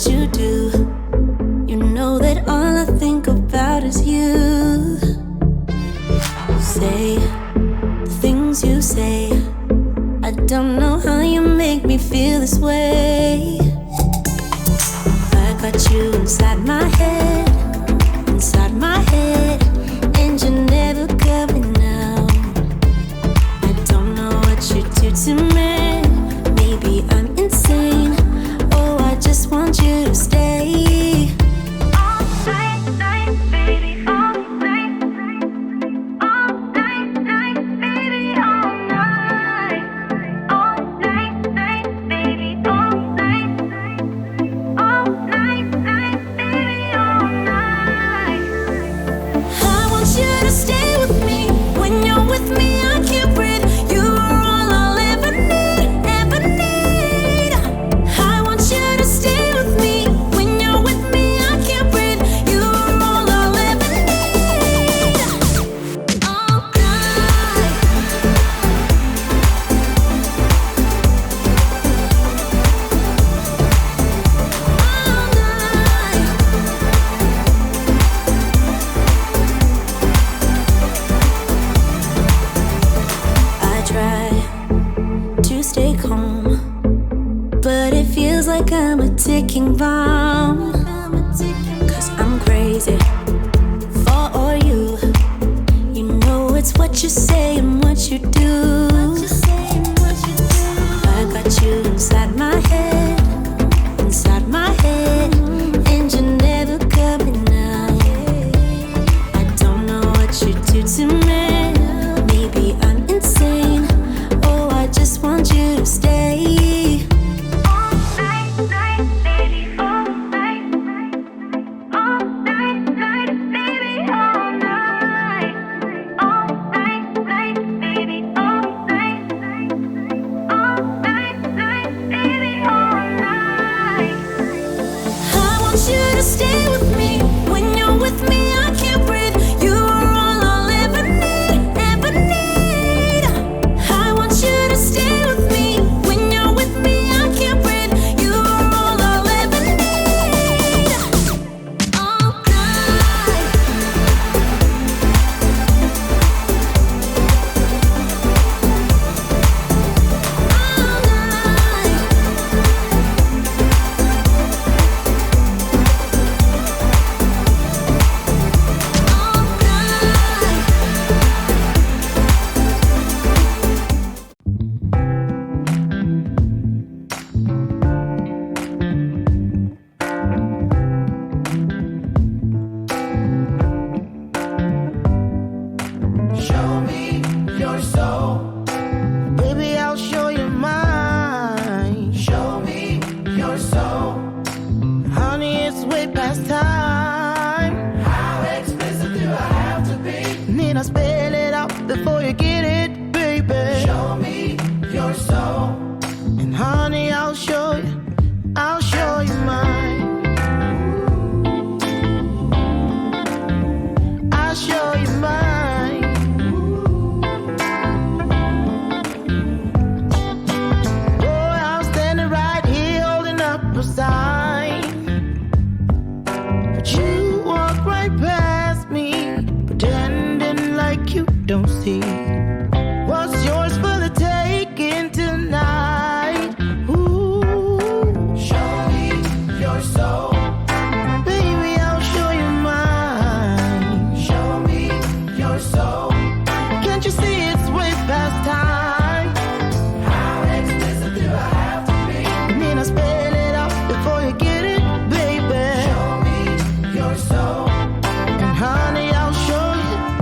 what you do. You know that all I think about is you. Say the things you say. I don't know how you make me feel this way. I got you inside my head, and you're never coming out. I don't know what you do to me. Maybe I'm insane. Oh, I just want you to stay. All night, night, baby, all night. All night, night, baby, all night. All night, night, baby, all night. All night, night, baby, all night. I want you to stay with me. When you're with me, I can't breathe. You are all I'll ever need, ever need. I want you to stay with me. When you're with me, I can't breathe. You are all I'll ever need. All night. All night. I try to stay calm, but it feels like I'm a ticking bomb. Cause I'm crazy for you. You know it's what you say and what you do. I got you inside my head, and you're never coming out. I don't know what you do to me. Maybe I'm insane. Oh, I just want you to stay. All night, night, baby, all night. All night, night, baby, all night. All night, night, baby, all night. All night, night, baby, all night. I want you to stay with me. When you're with me, I can't breathe. You are all I'll ever need, ever need. I want you to stay with me. When you're with me, I can't breathe. You are all I'll ever need. All night. All night. All night. Show me your soul. Baby, I'll show you mine. Show me your soul. Honey, it's way past time. How explicit do I have to be? Need I spell it out before you get it, baby? Show me your soul. And honey, I'll show you mine. I'll show you mine. Boy, I'm standing right here holding up a sign, but you walk right past me, pretending like you don't see what's yours for the taking tonight. Ooh, show me your soul. Baby, I'll show you mine. Show me your soul. Can't you see it's way past time? How explicit do I have to be? Need I spell it out before you get it, baby? Show me your soul. And honey, I'll show you mine.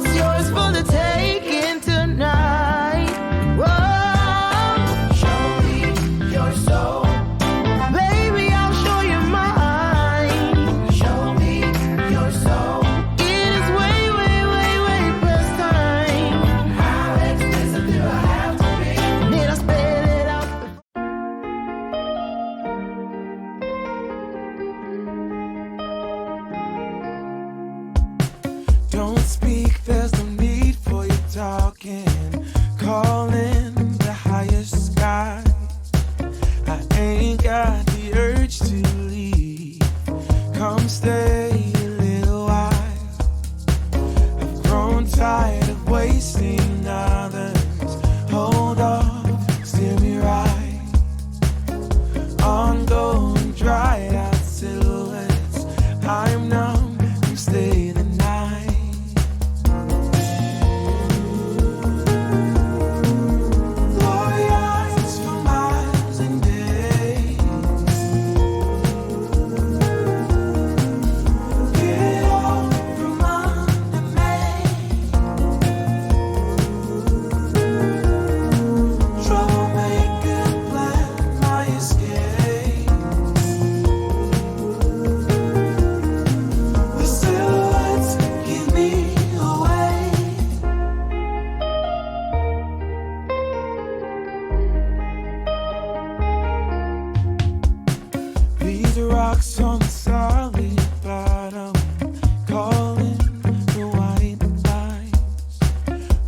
what's yours for the taking tonight. Whoa, show me your soul. Baby, I'll show you mine. Show me your soul. It is way, way, way, way past time. How expensive do I have to be? Need I spell it out? Don't speak, there's no need for you talking. Calling the highest sky. I ain't got the urge to leave. Come stay a little while. I've grown tired of wasting others. Hold off, steer me right. Ongoing, dried out silhouettes. I'm numb, you stay the night. Glory eyes for miles and days. Get all from under me. Troublemaker, plan my escape. The silhouettes give me away. These rocks on the solid bottom, calling the white lines.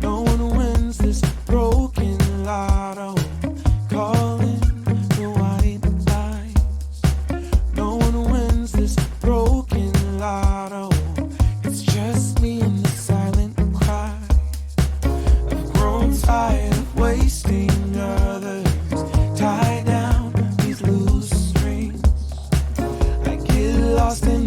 No one wins this broken lotto, calling the white lines. No one wins this broken lotto. It's just me and the silent cry. I've grown tired of wasting others. Tie down these loose strings. I get lost in